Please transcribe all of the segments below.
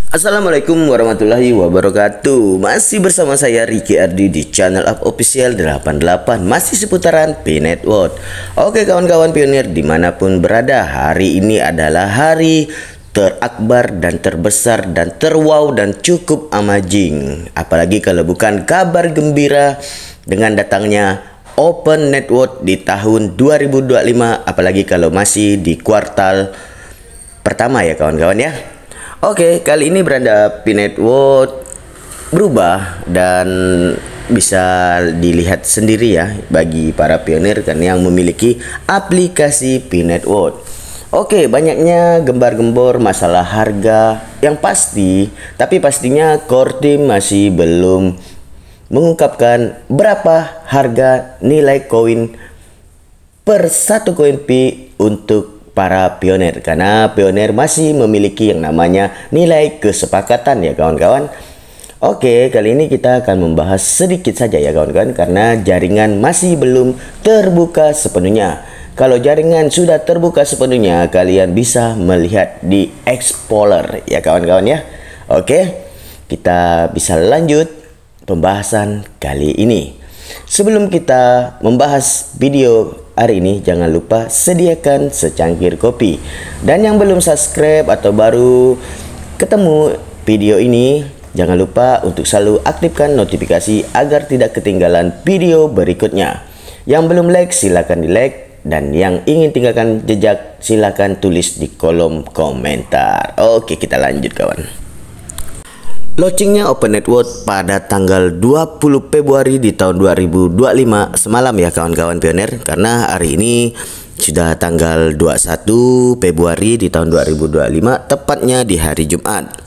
Assalamualaikum warahmatullahi wabarakatuh. Masih bersama saya Ricky Ardi di channel Up Official 88. Masih seputaran P-Network. Oke kawan-kawan pionir dimanapun berada, hari ini adalah hari terakbar dan terbesar dan terwow dan cukup amazing. Apalagi kalau bukan kabar gembira dengan datangnya Open Network di tahun 2025. Apalagi kalau masih di kuartal pertama ya kawan-kawan ya. Oke, kali ini beranda P-Network berubah dan bisa dilihat sendiri ya bagi para pionir kan yang memiliki aplikasi P-Network. Oke, banyaknya gembar-gembor masalah harga yang pasti, tapi pastinya core team masih belum mengungkapkan berapa harga nilai koin per satu koin P untuk para pionir, karena pionir masih memiliki yang namanya nilai kesepakatan ya kawan-kawan. Oke, kali ini kita akan membahas sedikit saja ya kawan-kawan, karena jaringan masih belum terbuka sepenuhnya. Kalau jaringan sudah terbuka sepenuhnya, kalian bisa melihat di Explorer ya kawan-kawan ya. Oke, kita bisa lanjut pembahasan kali ini. Sebelum kita membahas video hari ini, jangan lupa sediakan secangkir kopi. Dan yang belum subscribe atau baru ketemu video ini, jangan lupa untuk selalu aktifkan notifikasi agar tidak ketinggalan video berikutnya. Yang belum like silakan di like, dan yang ingin tinggalkan jejak silakan tulis di kolom komentar. Oke, kita lanjut kawan. Launchingnya Open Network pada tanggal 20 Februari di tahun 2025 semalam ya kawan-kawan pionir, karena hari ini sudah tanggal 21 Februari di tahun 2025, tepatnya di hari Jumat.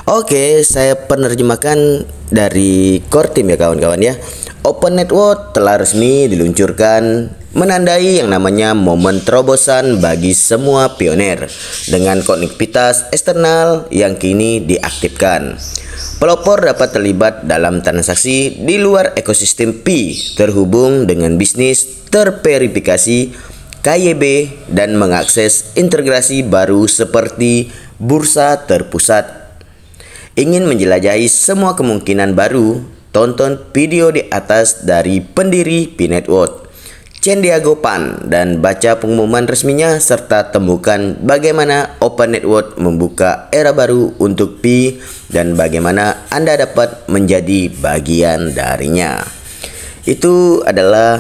Oke, saya penerjemahkan dari core team ya kawan-kawan ya. Open Network telah resmi diluncurkan, menandai yang namanya momen terobosan bagi semua pionir dengan konektivitas eksternal yang kini diaktifkan. Pelopor dapat terlibat dalam transaksi di luar ekosistem P, terhubung dengan bisnis terverifikasi KYB dan mengakses integrasi baru seperti bursa terpusat. Ingin menjelajahi semua kemungkinan baru? Tonton video di atas dari pendiri P-Network, Chen Diego Pan, dan baca pengumuman resminya serta temukan bagaimana Open Network membuka era baru untuk P dan bagaimana Anda dapat menjadi bagian darinya. Itu adalah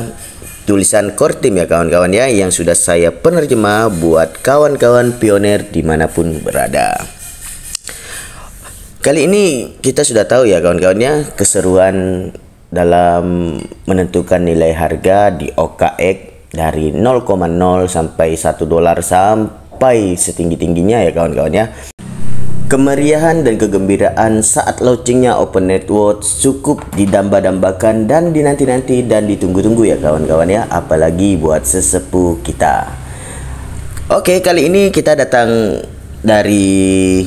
tulisan core team ya kawan-kawan ya, yang sudah saya penerjemah buat kawan-kawan pionir dimanapun berada. Kali ini kita sudah tahu ya kawan-kawannya keseruan dalam menentukan nilai harga di OKX dari 0,0 sampai 1 dolar sampai setinggi-tingginya ya kawan-kawan ya. Kemeriahan dan kegembiraan saat launchingnya Open Network cukup didamba-dambakan dan dinanti-nanti dan ditunggu-tunggu ya kawan-kawan ya, apalagi buat sesepuh kita. Oke, kali ini kita datang dari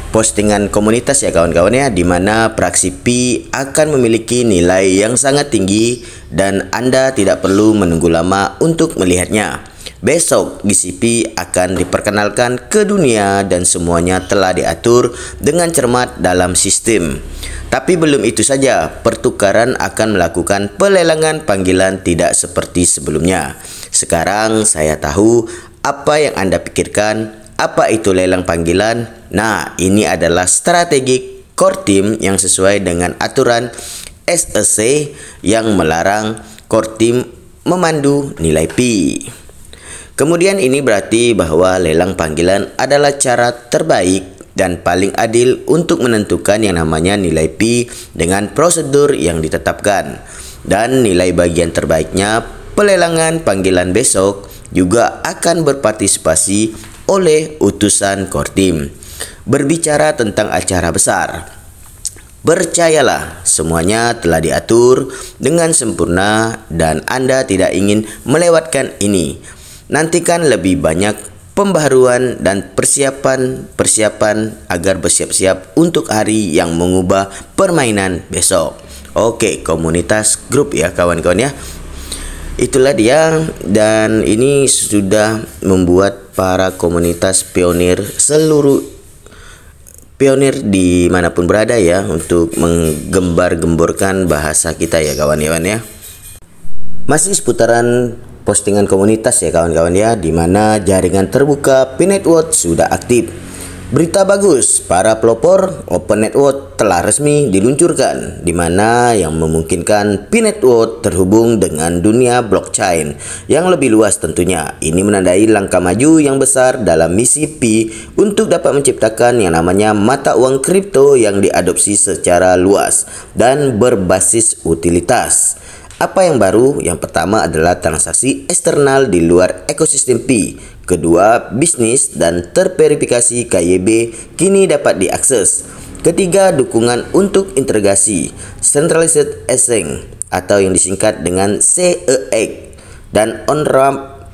postingan komunitas ya kawan-kawan ya, dimana praksi P akan memiliki nilai yang sangat tinggi dan Anda tidak perlu menunggu lama untuk melihatnya. Besok GCP akan diperkenalkan ke dunia dan semuanya telah diatur dengan cermat dalam sistem. Tapi belum itu saja, pertukaran akan melakukan pelelangan panggilan tidak seperti sebelumnya. Sekarang saya tahu apa yang Anda pikirkan. Apa itu lelang panggilan? Nah, ini adalah strategi core team yang sesuai dengan aturan SEC yang melarang core team memandu nilai P. Kemudian ini berarti bahwa lelang panggilan adalah cara terbaik dan paling adil untuk menentukan yang namanya nilai P dengan prosedur yang ditetapkan. Dan nilai bagian terbaiknya pelelangan panggilan besok juga akan berpartisipasi oleh utusan core team. Berbicara tentang acara besar, percayalah semuanya telah diatur dengan sempurna dan Anda tidak ingin melewatkan ini. Nantikan lebih banyak pembaharuan dan persiapan agar bersiap-siap untuk hari yang mengubah permainan besok. Oke, komunitas grup ya kawan-kawan ya. Itulah dia, dan ini sudah membuat para komunitas pionir seluruh pionir dimanapun berada ya, untuk menggembar-gemborkan bahasa kita ya kawan-kawan ya. Masih seputaran postingan komunitas ya kawan-kawan ya, dimana jaringan terbuka P-Network sudah aktif. Berita bagus, para pelopor Open Network telah resmi diluncurkan, dimana yang memungkinkan P-Network terhubung dengan dunia blockchain yang lebih luas tentunya. Ini menandai langkah maju yang besar dalam misi Pi untuk dapat menciptakan yang namanya mata uang kripto yang diadopsi secara luas dan berbasis utilitas. Apa yang baru? Yang pertama adalah transaksi eksternal di luar ekosistem Pi. Kedua, bisnis dan terverifikasi KYB kini dapat diakses. Ketiga, dukungan untuk integrasi Centralized Exchange atau yang disingkat dengan CEX dan on-ramp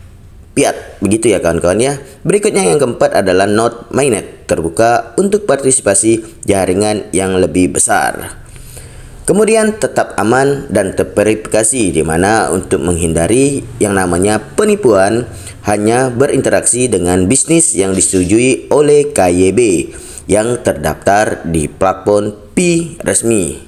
fiat. Begitu ya kawan-kawan ya. Berikutnya yang keempat adalah node mainnet terbuka untuk partisipasi jaringan yang lebih besar. Kemudian tetap aman dan terverifikasi, di mana untuk menghindari yang namanya penipuan hanya berinteraksi dengan bisnis yang disetujui oleh KYB yang terdaftar di platform Pi resmi.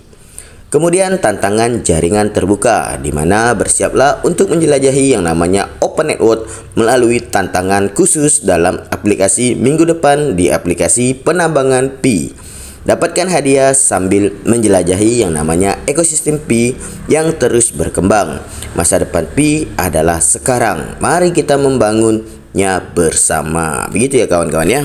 Kemudian tantangan jaringan terbuka, di mana bersiaplah untuk menjelajahi yang namanya Open Network melalui tantangan khusus dalam aplikasi minggu depan di aplikasi penambangan Pi. Dapatkan hadiah sambil menjelajahi yang namanya ekosistem Pi yang terus berkembang. Masa depan Pi adalah sekarang. Mari kita membangunnya bersama. Begitu ya kawan-kawan ya.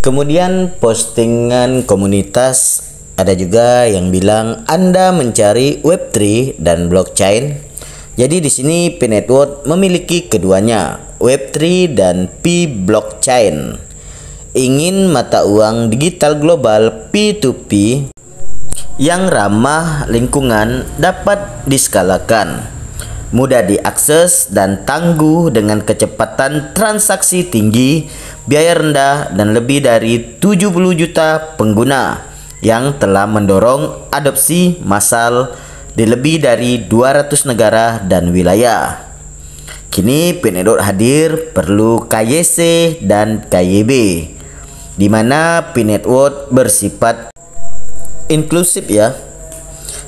Kemudian postingan komunitas ada juga yang bilang Anda mencari Web3 dan blockchain. Jadi di sini P-Network memiliki keduanya, Web3 dan Pi blockchain. Ingin mata uang digital global P2P yang ramah lingkungan dapat diskalakan, mudah diakses dan tangguh dengan kecepatan transaksi tinggi, biaya rendah dan lebih dari 70 juta pengguna yang telah mendorong adopsi massal di lebih dari 200 negara dan wilayah. Kini P-Network hadir perlu KYC dan KYB, di mana P-Network bersifat inklusif ya.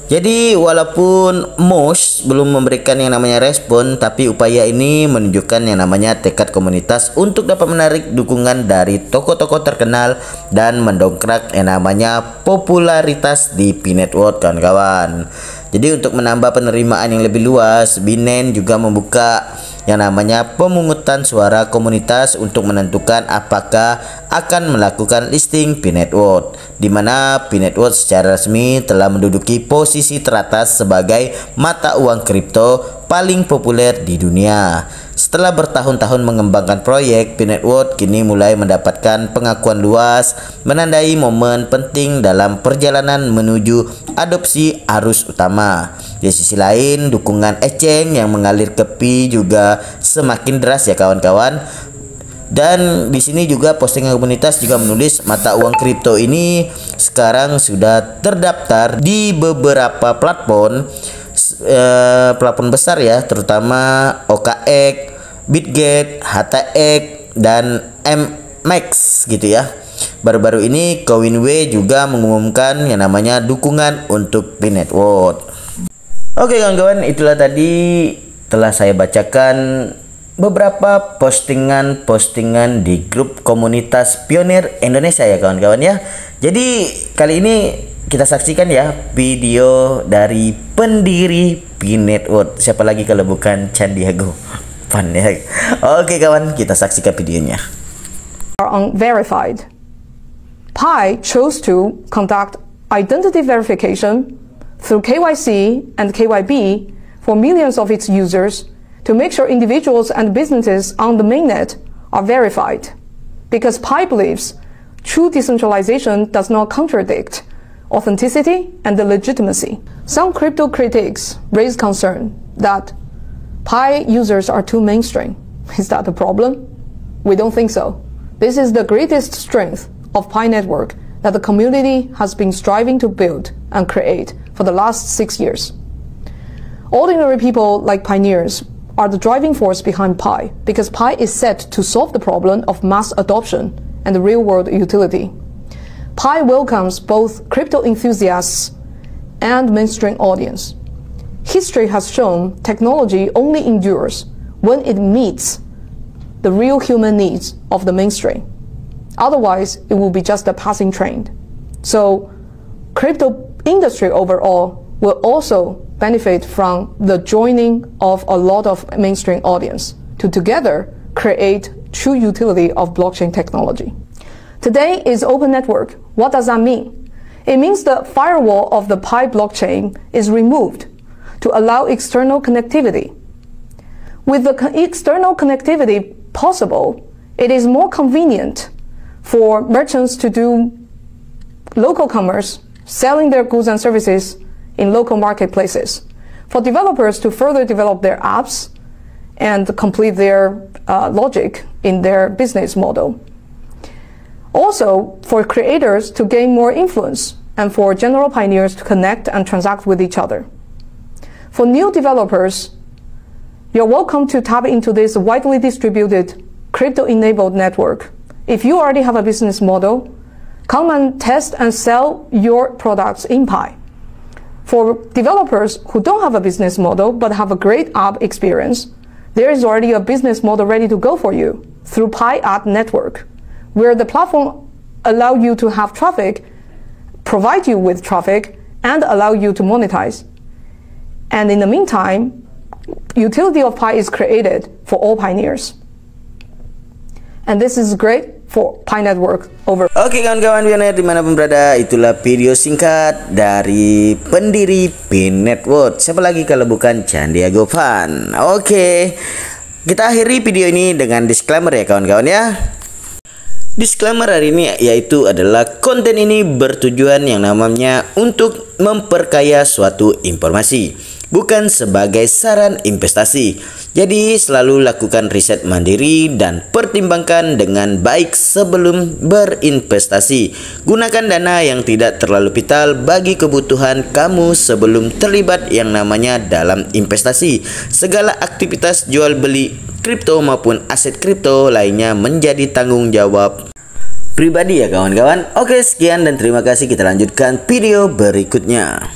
Jadi walaupun Mosh belum memberikan yang namanya respon, tapi upaya ini menunjukkan yang namanya tekad komunitas untuk dapat menarik dukungan dari tokoh-tokoh terkenal dan mendongkrak yang namanya popularitas di P-Network kawan-kawan. Jadi untuk menambah penerimaan yang lebih luas, Binance juga membuka yang namanya pemungutan suara komunitas untuk menentukan apakah akan melakukan listing P-Network, di mana P-Network secara resmi telah menduduki posisi teratas sebagai mata uang kripto paling populer di dunia. Setelah bertahun-tahun mengembangkan proyek, P-Network kini mulai mendapatkan pengakuan luas, menandai momen penting dalam perjalanan menuju adopsi arus utama. Di sisi lain, dukungan exchange yang mengalir ke Pi juga semakin deras ya kawan-kawan. Dan di sini juga postingan komunitas juga menulis mata uang kripto ini sekarang sudah terdaftar di beberapa platform besar ya, terutama OKX, Bitget, HTX dan MMAX gitu ya. Baru-baru ini CoinW juga mengumumkan yang namanya dukungan untuk P-Network. Oke kawan-kawan, itulah tadi telah saya bacakan beberapa postingan-postingan di grup komunitas pionir Indonesia ya kawan-kawan ya. Jadi kali ini kita saksikan ya video dari pendiri P-Network. Siapa lagi kalau bukan Candiago Pan ya. Oke kawan, kita saksikan videonya. Are unverified. Pi chose to conduct identity verification through KYC and KYB for millions of its users to make sure individuals and businesses on the mainnet are verified. Because Pi believes true decentralization does not contradict authenticity and legitimacy. Some crypto critics raise concern that Pi users are too mainstream. Is that the problem? We don't think so. This is the greatest strength of Pi Network that the community has been striving to build and create for the last 6 years. Ordinary people like pioneers are the driving force behind Pi, because Pi is set to solve the problem of mass adoption and real-world utility. Pi welcomes both crypto enthusiasts and mainstream audience. History has shown technology only endures when it meets the real human needs of the mainstream. Otherwise, it will be just a passing trend. So, crypto industry overall will also benefit from the joining of a lot of mainstream audience to together create true utility of blockchain technology. Today is open network. What does that mean? It means the firewall of the Pi blockchain is removed to allow external connectivity. With the external connectivity possible, it is more convenient for merchants to do local commerce, selling their goods and services in local marketplaces, for developers to further develop their apps and complete their logic in their business model. Also, for creators to gain more influence and for general pioneers to connect and transact with each other. For new developers, you're welcome to tap into this widely distributed crypto-enabled network. If you already have a business model, come and test and sell your products in Pi. For developers who don't have a business model but have a great app experience, there is already a business model ready to go for you through Pi App Network, where the platform allows you to have traffic, provide you with traffic, and allow you to monetize. And in the meantime, utility of Pi is created for all pioneers. And this is great for Pi Network over. Oke kawan-kawan pioner dimanapun berada, itulah video singkat dari pendiri Pi Network. Siapa lagi kalau bukan Candiago Fan. Oke, kita akhiri video ini dengan disclaimer ya kawan-kawan ya. Disclaimer hari ini yaitu adalah konten ini bertujuan yang namanya untuk memperkaya suatu informasi, bukan sebagai saran investasi. Jadi selalu lakukan riset mandiri dan pertimbangkan dengan baik sebelum berinvestasi. Gunakan dana yang tidak terlalu vital bagi kebutuhan kamu sebelum terlibat yang namanya dalam investasi. Segala aktivitas jual beli kripto maupun aset kripto lainnya menjadi tanggung jawab pribadi ya kawan-kawan. Oke, sekian dan terima kasih. Kita lanjutkan video berikutnya.